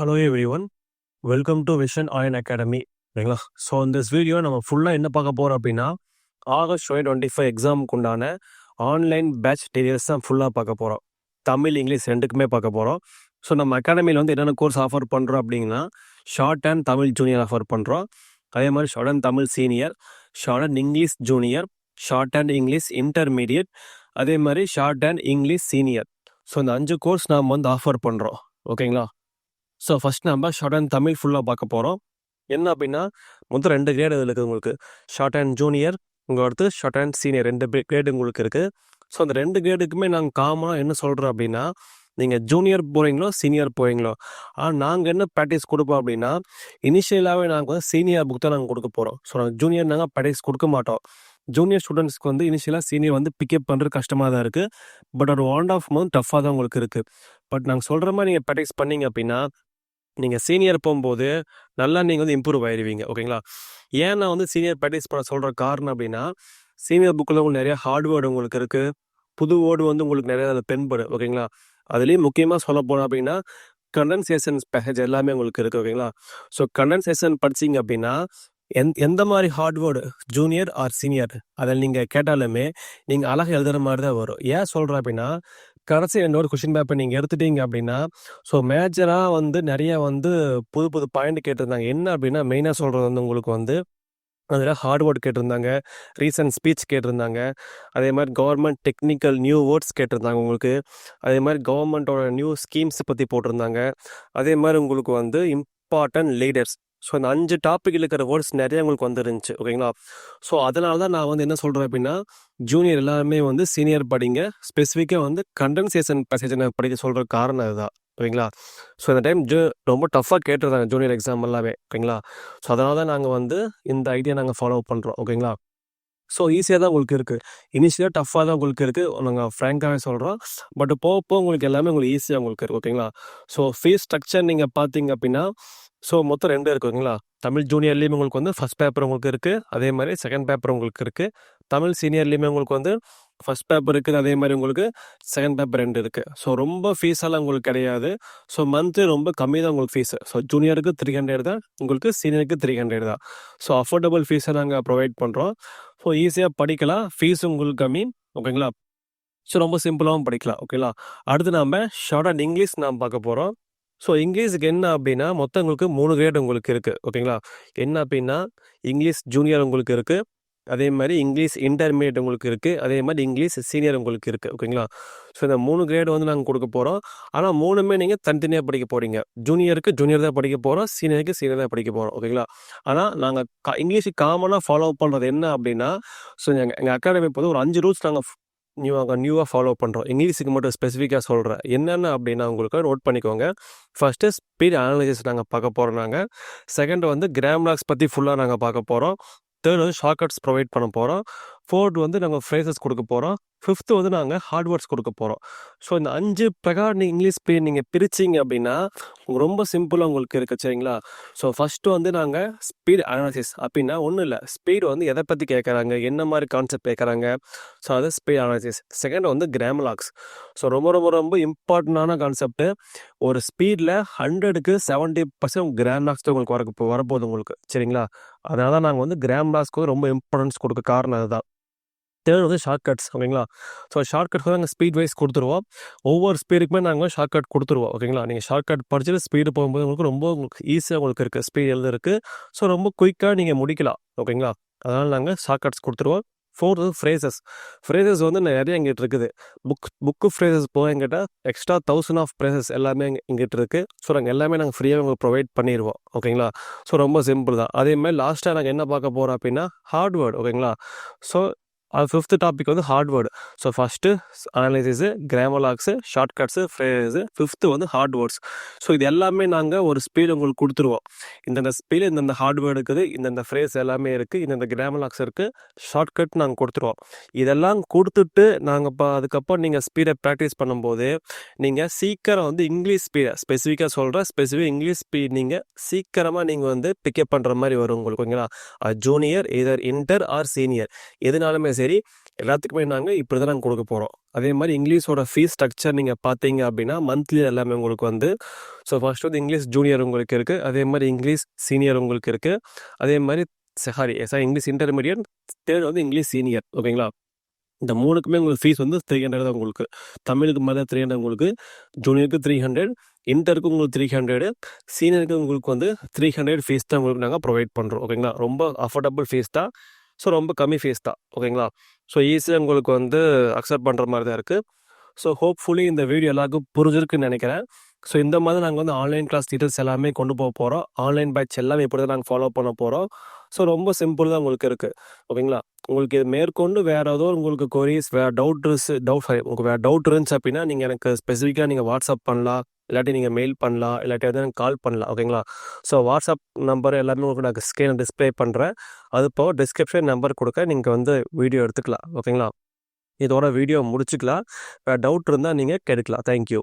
Hello everyone, welcome to vision Ayan academy. சரிங்களா? So இந்த video நம்ம ஃபுல்லாக என்ன பார்க்க போகிறோம் அப்படின்னா, ஆகஸ்ட் 2025 எக்ஸாமுக்கு உண்டான ஆன்லைன் பேட்ச் டீடைல்ஸ் தான் ஃபுல்லாக பார்க்க போகிறோம். தமிழ், இங்கிலீஷ் ரெண்டுக்குமே பார்க்க போகிறோம். ஸோ நம்ம அகாடமியில் வந்து என்னென்ன கோர்ஸ் ஆஃபர் பண்ணுறோம் அப்படின்னா, short and Tamil junior offer பண்ணுறோம். அதே மாதிரி short and Tamil senior, short and English junior, short and English intermediate, அதே மாதிரி short and English senior. So இந்த 5 கோர்ஸ் நாம் வந்து ஆஃபர் பண்ணுறோம். ஓகேங்களா? ஸோ ஃபஸ்ட் நம்ம ஷார்ட் அண்ட் தமிழ் ஃபுல்லாக பார்க்க போகிறோம். என்ன அப்படின்னா, மொத்தம் 2 கிரேடு இதில் இருக்குது உங்களுக்கு. ஷார்ட் அண்ட் ஜூனியர், உங்கள் அடுத்து ஷார்ட் அண்ட் சீனியர் 2 கிரேடு உங்களுக்கு இருக்குது. ஸோ அந்த 2 கிரேடுக்குமே நாங்கள் காமனாக என்ன சொல்கிறோம் அப்படின்னா, நீங்கள் ஜூனியர் போகிறீங்களோ சீனியர் போகிறீங்களோ, ஆனால் நாங்கள் என்ன ப்ராக்டிஸ் கொடுப்போம் அப்படின்னா, இனிஷியலாகவே நாங்கள் வந்து சீனியர் புக் தான் நாங்கள் கொடுக்க போகிறோம். ஸோ நாங்கள் ஜூனியர் நாங்கள் ப்ராக்டிஸ் கொடுக்க மாட்டோம். ஜூனியர் ஸ்டூடெண்ட்ஸ்க்கு வந்து இனிஷியலாக சீனியர் வந்து பிக்கப் பண்ணுறது கஷ்டமாக தான் இருக்குது. பட் ஒரு 1.5 month டஃப்பாக தான் உங்களுக்கு இருக்குது. பட் நாங்கள் சொல்கிற மாதிரி நீங்கள் ப்ராக்டிஸ் பண்ணிங்க அப்படின்னா, நீங்கள் சீனியர் போகும்போது நல்லா நீங்கள் வந்து இம்ப்ரூவ் ஆயிடுவீங்க. ஓகேங்களா? ஏன் நான் வந்து சீனியர் ப்ராக்டிஸ் பண்ண சொல்கிற காரணம் அப்படின்னா, சீனியர் புக்கில் உங்களுக்கு நிறையா ஹார்ட்வேர்டு உங்களுக்கு இருக்குது. புது வேர்டு வந்து உங்களுக்கு நிறையா அதில் தென்படும். ஓகேங்களா? அதுலேயும் முக்கியமாக சொல்ல போனோம் அப்படின்னா, கண்டென்சேஷன்ஸ் பேக்கேஜ் எல்லாமே உங்களுக்கு இருக்குது. ஓகேங்களா? ஸோ கண்டென்சேஷன் படிச்சிங்க அப்படின்னா, எந்த மாதிரி ஹார்ட்வேர்டு ஜூனியர் ஆர் சீனியர் அதில் நீங்கள் கேட்டாலுமே நீங்கள் அழகாக எழுதுகிற மாதிரி தான் வரும். ஏன் சொல்கிறேன் அப்படின்னா, கடைசி என்னோட கொஷின் பேப்பர் நீங்கள் எடுத்துட்டீங்க அப்படின்னா, ஸோ மேஜராக வந்து நிறைய வந்து புது புது பாயிண்ட் கேட்டிருந்தாங்க. என்ன அப்படின்னா, மெயினாக சொல்கிறது வந்து உங்களுக்கு வந்து அதில் ஹார்ட்வேர்டு கேட்டிருந்தாங்க, ரீசன்ட் ஸ்பீச் கேட்டிருந்தாங்க, அதே மாதிரி கவர்மெண்ட் டெக்னிக்கல் நியூ வேர்ட்ஸ் கேட்டிருந்தாங்க உங்களுக்கு, அதே மாதிரி கவர்மெண்ட்டோட நியூ ஸ்கீம்ஸ் பற்றி போட்டிருந்தாங்க, அதே மாதிரி உங்களுக்கு வந்து இம்பார்ட்டன்ட் லீடர்ஸ். ஸோ அந்த 5 டாப்பிக்கில் இருக்கிற வேர்ட்ஸ் நிறைய உங்களுக்கு வந்துருந்துச்சு. ஓகேங்களா? ஸோ அதனால தான் நான் வந்து என்ன சொல்கிறேன் அப்படின்னா, ஜூனியர் எல்லாருமே வந்து சீனியர் படிங்க, ஸ்பெசிஃபிக்காக வந்து கண்டென்சேஷன் பேசேஜ் நான் படிக்க சொல்கிற காரணம் அதுதான். ஓகேங்களா? ஸோ இந்த டைம் ரொம்ப டஃப்பாக கேட்டிருந்தாங்க ஜூனியர் எக்ஸாம் எல்லாமே. ஓகேங்களா? ஸோ அதனால தான் நாங்கள் வந்து இந்த ஐடியா நாங்கள் ஃபாலோ பண்ணுறோம். ஓகேங்களா? ஸோ ஈஸியாக தான் உங்களுக்கு இருக்குது. இனிஷியலாக டஃப்பாக தான் உங்களுக்கு இருக்குது, நாங்கள் ஃப்ராங்காகவே சொல்கிறோம். பட் போக போக உங்களுக்கு எல்லாமே உங்களுக்கு ஈஸியாக உங்களுக்கு இருக்குது. ஓகேங்களா? ஸோ ஃபீஸ் ஸ்ட்ரக்சர் நீங்கள் பார்த்தீங்க அப்படின்னா, ஸோ மொத்தம் 2 இருக்குது. ஓகேங்களா? தமிழ் ஜூனியர்லேயுமே உங்களுக்கு வந்து ஃபஸ்ட் பேப்பர் உங்களுக்கு இருக்குது, அதே மாதிரி செகண்ட் பேப்பர் உங்களுக்கு இருக்குது. தமிழ் சீனியர்லேயுமே உங்களுக்கு வந்து ஃபஸ்ட் பேப்பர் இருக்குது, அதே மாதிரி உங்களுக்கு செகண்ட் பேப்பர் 2 இருக்குது. ஸோ ரொம்ப ஃபீஸெல்லாம் உங்களுக்கு கிடையாது. ஸோ மந்த்லி ரொம்ப கம்மி தான் உங்களுக்கு ஃபீஸு. ஸோ ஜூனியருக்கு 300 தான், உங்களுக்கு சீனியருக்கு 300 தான். ஸோ அஃபோர்டபுள் ஃபீஸை நாங்கள் ப்ரொவைட் பண்ணுறோம். ஸோ ஈஸியாக படிக்கலாம், ஃபீஸ் உங்களுக்கு கம்மி. ஓகேங்களா? ஸோ ரொம்ப சிம்பிளாகவும் படிக்கலாம். ஓகேங்களா? அடுத்து நாம் ஷார்ட் அண்ட் இங்கிலீஷ் நாம் பார்க்க போகிறோம். ஸோ இங்கிலீஷுக்கு என்ன அப்படின்னா, மொத்தம் உங்களுக்கு 3 கிரேட் உங்களுக்கு இருக்குது. ஓகேங்களா? என்ன அப்படின்னா, இங்கிலீஷ் ஜூனியர் உங்களுக்கு இருக்குது, அதே மாதிரி இங்கிலீஷ் இன்டர்மீடியட் உங்களுக்கு இருக்குது, அதே மாதிரி இங்கிலீஷ் சீனியர் உங்களுக்கு இருக்குது. ஓகேங்களா? ஸோ இந்த 3 கிரேடு வந்து நாங்கள் கொடுக்க போகிறோம். ஆனால் 3மே நீங்கள் தனித்தனியாக படிக்க போகிறீங்க. ஜூனியருக்கு ஜூனியர் தான் படிக்க போகிறோம், சீனியருக்கு சீனியர் தான் படிக்க போகிறோம். ஓகேங்களா? ஆனால் நாங்கள் இங்கிலீஷுக்கு காமனாக ஃபாலோ பண்ணுறது என்ன அப்படின்னா, ஸோ எங்கள் அகாடமி போது ஒரு 5 ரூல்ஸ் நாங்கள் நியூவாக ஃபாலோ பண்ணுறோம். இங்கிலீஷுக்கு மட்டும் ஸ்பெசிஃபிக்காக சொல்கிறேன். என்னென்ன அப்படின்னா உங்களுக்கு நோட் பண்ணிக்கோங்க. ஃபஸ்ட்டு ஸ்பீட் அனாலிசிஸ் நாங்கள் பார்க்க போகிறோம். நாங்கள் செகண்ட் வந்து கிராமர்ஸ் பற்றி ஃபுல்லாக நாங்கள் பார்க்க போகிறோம். தேர்ட் வந்து ஷார்ட்கட்ஸ் ப்ரொவைட் பண்ண போகிறோம். ஃபோர்த் வந்து நாங்கள் ஃப்ரேசஸ் கொடுக்க போகிறோம். ஃபிஃப்த்து வந்து நாங்கள் ஹார்ட்வேர்ட்ஸ் கொடுக்க போகிறோம். ஸோ இந்த 5 பிரகாரம் நீங்கள் இங்கிலீஷ் ஸ்பீட் நீங்கள் பிரிச்சிங்க அப்படின்னா ரொம்ப சிம்பிளாக உங்களுக்கு இருக்குது. சரிங்களா? ஸோ ஃபஸ்ட்டு வந்து நாங்கள் ஸ்பீட் அனாலிசிஸ் அப்படின்னா ஒன்றும் இல்லை, ஸ்பீட் வந்து எதை பற்றி கேட்குறாங்க, என்ன மாதிரி கான்செப்ட் கேட்குறாங்க, ஸோ அது ஸ்பீட் அனாலிசிஸ். செகண்ட் வந்து கிராமர்ஸ். ஸோ ரொம்ப ரொம்ப ரொம்ப இம்பார்ட்டண்டான கான்செப்ட்டு. ஒரு ஸ்பீடில் 100க்கு 70% கிராமர்ஸ் தான் உங்களுக்கு வரப்போகுது உங்களுக்கு. சரிங்களா? அதனால தான் நாங்கள் வந்து கிராமர்ஸ்க்கு ரொம்ப இம்பார்ட்டன்ஸ் கொடுக்க காரணம் அதுதான். தேர்ட் வந்து ஷார்ட்கட்ஸ். ஓகேங்களா? ஸோ ஷார்ட்கட்ஸ் வந்து நாங்கள் ஸ்பீட் வைஸ் கொடுத்துருவோம். ஒவ்வொரு ஸ்பீடுக்குமே நாங்கள் ஷார்ட்கட் கொடுத்துருவோம். ஓகேங்களா? நீங்கள் ஷார்ட்கட் படிச்சுட்டு ஸ்பீடு போகும்போது உங்களுக்கு ஈஸியாக உங்களுக்கு இருக்குது, ஸ்பீட் எழுதுறதுக்கு. ஸோ ரொம்ப குயிக்காக நீங்கள் முடிக்கலாம். ஓகேங்களா? அதனால் நாங்கள் ஷார்ட்கட்ஸ் கொடுத்துருவோம். ஃபோர்த் வந்து ஃப்ரேசஸ் வந்து நிறைய எங்கிட்ட இருக்குது. புக்கு ஃப்ரேசஸ் போக எங்கிட்ட எக்ஸ்ட்ரா 1000 ஆஃப் ஃப்ரேசஸ் எல்லாமே எங்கிட்ட இருக்குது. ஸோ நாங்கள் எல்லாமே நாங்கள் ஃப்ரீயாக உங்களுக்கு ப்ரொவைட் பண்ணிடுவோம். ஓகேங்களா? ஸோ ரொம்ப சிம்பிள் தான். அதேமாதிரி லாஸ்ட்டாக நாங்கள் என்ன பார்க்க போகிறோம் அப்படின்னா, ஹார்ட்வேர்டு. ஓகேங்களா? ஸோ அது 5th டாபிக் வந்து hard word. So first analysis, grammars, shortcuts, phrase, 5th வந்து ஹார்ட்வேர்ட்ஸ். ஸோ இது எல்லாமே நாங்கள் ஒரு ஸ்பீடு உங்களுக்கு கொடுத்துருவோம். இந்தந்த ஸ்பீடு இந்தந்த ஹார்ட்வேர்டு இருக்குது, இந்தந்த ஃப்ரேஸ் எல்லாமே இருக்குது, இந்தந்த கிராமர்ஸ் இருக்குது, ஷார்ட்கட் நாங்கள் கொடுத்துருவோம். இதெல்லாம் கொடுத்துட்டு நாங்கள் அதுக்கப்புறம் நீங்கள் ஸ்பீடை ப்ராக்டிஸ் பண்ணும்போது நீங்கள் சீக்கிரம் வந்து இங்கிலீஷ் ஸ்பீடை ஸ்பெசிஃபிக்காக சொல்கிறேன், இங்கிலீஷ் ஸ்பீட் நீங்கள் சீக்கிரமாக நீங்கள் வந்து பிக்கப் பண்ணுற மாதிரி வரும் உங்களுக்கு. ஓகேங்களா? ஜூனியர், எதர் இன்டர் ஆர் சீனியர் எதுனாலுமே சரி, எல்லாத்துக்குமே நாங்கள் இப்படி தான் நாங்கள் கொடுக்க போகிறோம். அதே மாதிரி இங்கிலீஷோட ஃபீஸ் ஸ்ட்ரக்சர் நீங்கள் பார்த்தீங்க அப்படின்னா மந்த்லி எல்லாமே உங்களுக்கு வந்து ஸோ ஃபர்ஸ்ட் வந்து இங்கிலீஷ் ஜூனியர் உங்களுக்கு இருக்குது, அதே மாதிரி இங்கிலீஷ் சீனியர் உங்களுக்கு இருக்குது, அதே மாதிரி சாரி இங்கிலீஷ் இன்டர்மீடியட், தேர்ட் வந்து இங்கிலீஷ் சீனியர். ஓகேங்களா? இந்த 3க்குமே உங்களுக்கு ஃபீஸ் வந்து 300 தான் உங்களுக்கு. தமிழுக்கு மாதிரி 300 உங்களுக்கு, ஜூனியருக்கு 300, இன்டருக்கு உங்களுக்கு 300, சீனியருக்கு உங்களுக்கு வந்து 300 ஃபீஸ் தான் உங்களுக்கு நாங்கள் ப்ரொவைட் பண்ணுறோம். ஓகேங்களா? ரொம்ப அஃபோர்டபுள் ஃபீஸ் தான். ஸோ ரொம்ப கம்மி ஃபீஸ் தான். ஓகேங்களா? ஸோ ஈஸியாக உங்களுக்கு வந்து அக்செப்ட் பண்ணுற மாதிரி தான் இருக்குது. ஸோ ஹோப்ஃபுல்லி இந்த வீடியோ எல்லாருக்கும் புரிஞ்சிருக்குன்னு நினைக்கிறேன். ஸோ இந்த மாதிரி நாங்கள் வந்து ஆன்லைன் கிளாஸ் டீட்டெயில்ஸ் எல்லாமே கொண்டு போக போகிறோம். ஆன்லைன் பேட்ச் எல்லாமே இப்படி தான் நாங்கள் ஃபாலோ பண்ண போகிறோம். ஸோ ரொம்ப சிம்பிள் தான் உங்களுக்கு இருக்குது. ஓகேங்களா? உங்களுக்கு இது மேற்கொண்டு வேறு ஏதோ உங்களுக்கு கொரீஸ் வேறு உங்களுக்கு வேறு டவுட் இருந்துச்சு அப்படின்னா நீங்கள் எனக்கு ஸ்பெசிஃபிக்காக நீங்கள் வாட்ஸ்அப் பண்ணலாம், இல்லாட்டி நீங்கள் மெயில் பண்ணலாம், இல்லாட்டி எதாவது எனக்கு கால் பண்ணலாம். ஓகேங்களா? ஸோ வாட்ஸ்அப் நம்பர் எல்லாமே உங்களுக்கு நான் ஸ்க்ரீனில் டிஸ்பிளே பண்ணுறேன். அது போக டிஸ்கிரிப்ஷன் நம்பர் கொடுக்க நீங்கள் வந்து வீடியோ எடுத்துக்கலாம். ஓகேங்களா? இதோட வீடியோ முடிச்சுக்கலாம். வேறு டவுட் இருந்தால் நீங்கள் கேட்கலாம். தேங்க்யூ.